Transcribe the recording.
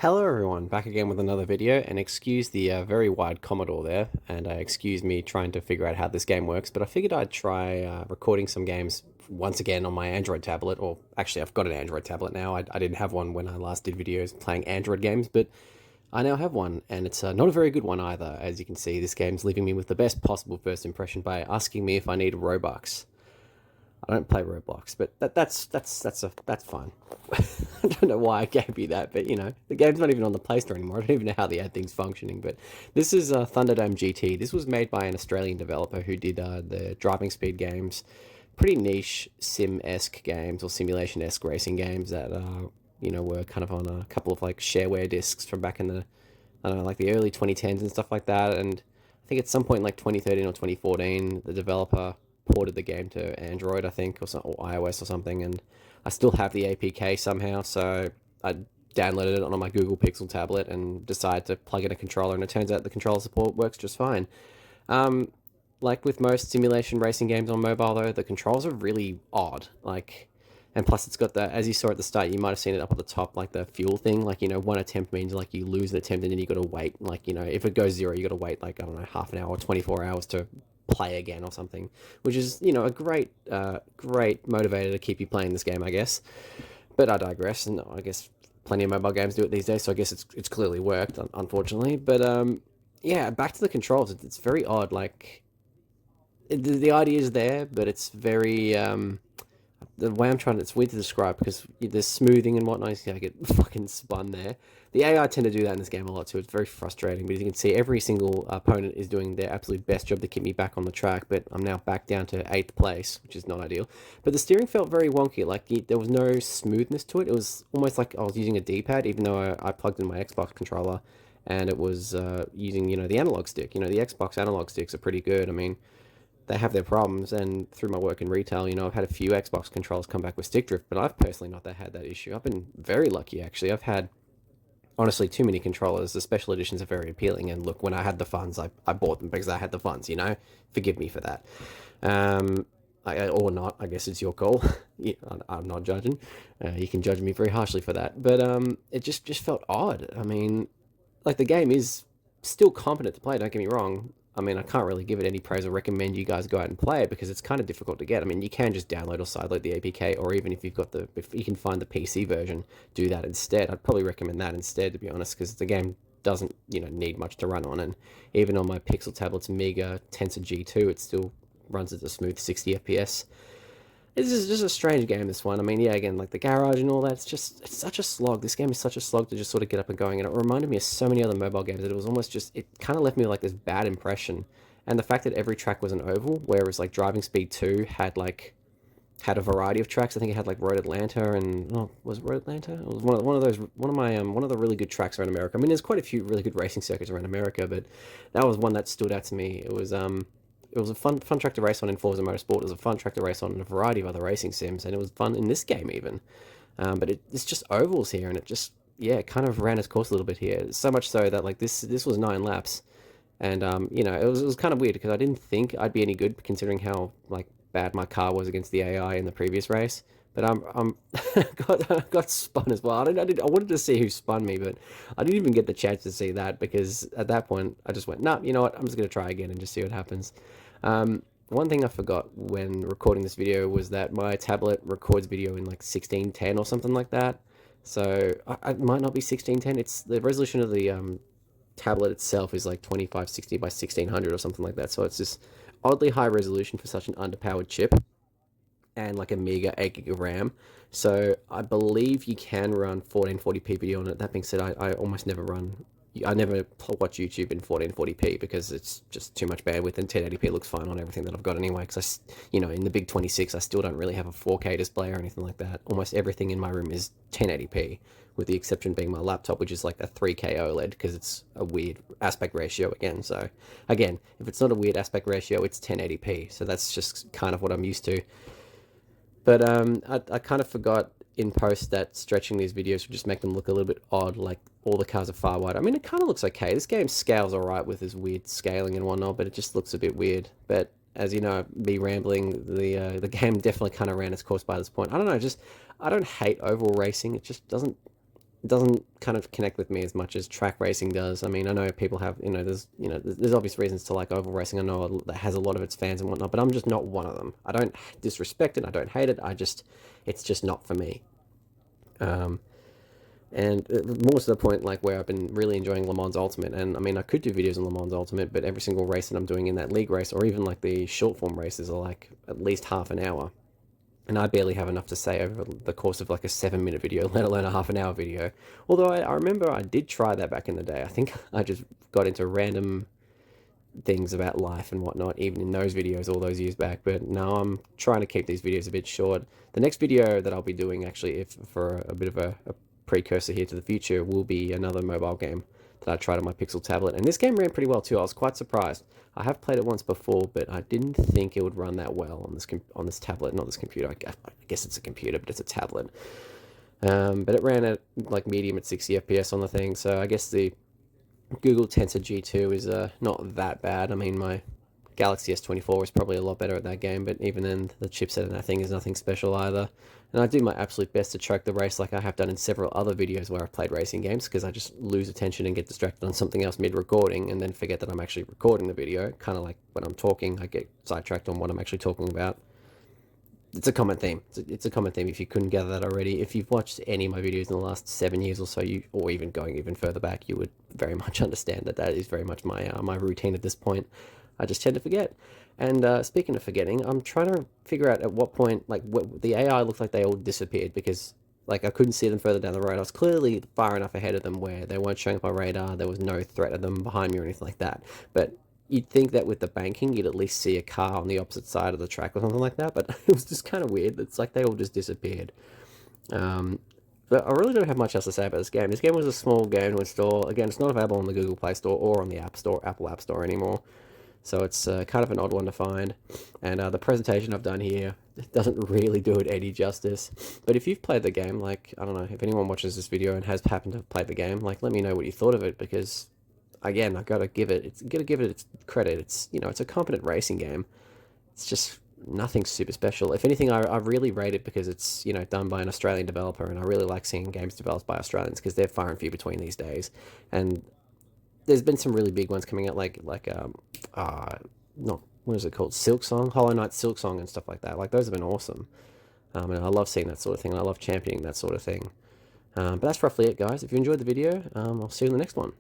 Hello everyone, back again with another video, and excuse the very wide Commodore there, and excuse me trying to figure out how this game works, but I figured I'd try recording some games once again on my Android tablet, or actually I've got an Android tablet now. I didn't have one when I last did videos playing Android games, but I now have one, and it's not a very good one either. As you can see, this game's leaving me with the best possible first impression by asking me if I need Robux. I don't play Roblox, but that's fine. I don't know why I gave you that, but you know, the game's not even on the Play Store anymore. I don't even know how the ad thing's functioning. But this is Thunderdome GT. This was made by an Australian developer who did the driving speed games, pretty niche sim-esque games or simulation-esque racing games that you know, were kind of on a couple of like shareware discs from back in the, I don't know, like the early 2010s and stuff like that. And I think at some point in like 2013 or 2014, the developer ported the game to Android, I think, or iOS or something, and I still have the APK somehow, so I downloaded it on my Google Pixel tablet and decided to plug in a controller, and it turns out the controller support works just fine. Um, like with most simulation racing games on mobile, though, the controls are really odd. And plus it's got the, as you saw at the start, you might have seen it up at the top, like the fuel thing. Like, you know, one attempt means like you lose an attempt and then you got to wait. Like, you know, if it goes zero, you got to wait like, I don't know, half an hour or 24 hours to play again or something, which is, you know, a great motivator to keep you playing this game, I guess. But I digress, and I guess plenty of mobile games do it these days, so I guess it's clearly worked, unfortunately. But yeah, back to the controls. It's very odd. Like the idea is there, but it's very the way I'm trying to, it's weird to describe because there's smoothing and whatnot. I get fucking spun there. The AI tend to do that in this game a lot too. It's very frustrating. But as you can see, every single opponent is doing their absolute best job to keep me back on the track. But I'm now back down to 8th place, which is not ideal. But the steering felt very wonky. Like there was no smoothness to it. It was almost like I was using a D-pad, even though I plugged in my Xbox controller, and it was using, you know, the analog stick. You know, the Xbox analog sticks are pretty good. I mean, they have their problems, and through my work in retail, you know, I've had a few Xbox controllers come back with stick drift, but I've personally not had that issue. I've been very lucky, actually. I've had, honestly, too many controllers. The special editions are very appealing, and look, when I had the funds, I bought them because I had the funds, you know? Forgive me for that. Or not, I guess it's your call. I'm not judging. You can judge me very harshly for that, but it just felt odd. I mean, like, the game is still competent to play, don't get me wrong. I mean, I can't really give it any praise or recommend you guys go out and play it because it's kind of difficult to get. I mean, you can just download or sideload the APK, or even if if you can find the PC version, do that instead. I'd probably recommend that instead, to be honest, because the game doesn't, you know, need much to run on. And even on my Pixel tablet's Mega Tensor G2, it still runs at a smooth 60 FPS. This is just a strange game, this one. I mean, yeah, again, like the garage and all that, it's such a slog. This game is such a slog to just sort of get up and going, and it reminded me of so many other mobile games that it was almost just, it kind of left me with like this bad impression. And the fact that every track was an oval, whereas like Driving Speed 2 had a variety of tracks. I think it had like Road Atlanta and, oh, was it Road Atlanta? It was one of the really good tracks around America. I mean, there's quite a few really good racing circuits around America, but that was one that stood out to me. It was a fun track to race on in Forza Motorsport. It was a fun track to race on in a variety of other racing sims, and it was fun in this game even. But it's just ovals here, and it just, yeah, it kind of ran its course a little bit here. So much so that like this was 9 laps, and you know, it was kind of weird because I didn't think I'd be any good considering how like bad my car was against the AI in the previous race. But I'm got spun as well. I wanted to see who spun me, but I didn't even get the chance to see that because at that point I just went, nah, you know what? I'm just gonna try again and just see what happens. One thing I forgot when recording this video was that my tablet records video in like 1610 or something like that. So it might not be 1610. It's the resolution of the tablet itself is like 2560 by 1600 or something like that. So it's just oddly high resolution for such an underpowered chip, and like a mega 8 gig of RAM. So I believe you can run 1440p video on it. That being said, I almost never watch YouTube in 1440p because it's just too much bandwidth, and 1080p looks fine on everything that I've got anyway. Because you know, in the big 26, I still don't really have a 4K display or anything like that. Almost everything in my room is 1080p, with the exception being my laptop, which is like a 3K OLED because it's a weird aspect ratio again. So again, if it's not a weird aspect ratio, it's 1080p. So that's just kind of what I'm used to. But I kind of forgot in post that stretching these videos would just make them look a little bit odd, like all the cars are far wider. I mean, it kind of looks okay. This game scales alright with this weird scaling and whatnot, but it just looks a bit weird. But as you know, me rambling, the game definitely kind of ran its course by this point. I don't know, just, I don't hate oval racing. It just doesn't doesn't kind of connect with me as much as track racing does. I mean, I know people have, there's obvious reasons to like oval racing. I know that has a lot of its fans and whatnot, but I'm just not one of them. I don't disrespect it. I don't hate it. It's just not for me. Um, and more to the point, like where I've been really enjoying Le Mans Ultimate, and I mean, I could do videos on Le Mans Ultimate, but every single race that I'm doing in that league race, or even like the short form races, are like at least half an hour. And I barely have enough to say over the course of like a 7-minute video, let alone a half an hour video. Although I remember I did try that back in the day. I think I just got into random things about life and whatnot, even in those videos all those years back. But now I'm trying to keep these videos a bit short. The next video that I'll be doing, actually, if for a bit of a precursor here to the future, will be another mobile game that I tried on my Pixel tablet. And this game ran pretty well too. I was quite surprised. I have played it once before, but I didn't think it would run that well on this tablet, not this computer. I guess it's a computer, but it's a tablet. But it ran at like medium at 60 FPS on the thing, so I guess the Google Tensor G2 is not that bad. I mean, my Galaxy S24 is probably a lot better at that game, but even then, the chipset in that thing is nothing special either. And I do my absolute best to track the race like I have done in several other videos where I've played racing games, because I just lose attention and get distracted on something else mid-recording and then forget that I'm actually recording the video. Kind of like when I'm talking, I get sidetracked on what I'm actually talking about. It's a common theme. It's a common theme if you couldn't gather that already. If you've watched any of my videos in the last 7 years or so, or even going even further back, you would very much understand that that is very much my routine at this point. I just tend to forget. And speaking of forgetting, I'm trying to figure out at what point, like, the AI looked like they all disappeared, because like I couldn't see them further down the road. I was clearly far enough ahead of them where they weren't showing up on radar. There was no threat of them behind me or anything like that. But you'd think that with the banking, you'd at least see a car on the opposite side of the track or something like that, but it was just kind of weird. It's like they all just disappeared. But I really don't have much else to say about this game. This game was a small game to install. Again, it's not available on the Google Play Store or on the App Store, Apple App Store anymore. So it's kind of an odd one to find. And the presentation I've done here doesn't really do it any justice. But if you've played the game, like, I don't know, if anyone watches this video and has happened to have played the game, like, let me know what you thought of it, because again, I gotta give it its credit. It's, it's a competent racing game. It's just nothing super special. If anything, I really rate it because it's, done by an Australian developer, and I really like seeing games developed by Australians, because they're far and few between these days. And there's been some really big ones coming out, not, what is it called? Silksong, Hollow Knight Silksong and stuff like that. Like, those have been awesome. And I love seeing that sort of thing. And I love championing that sort of thing. But that's roughly it, guys. If you enjoyed the video, I'll see you in the next one.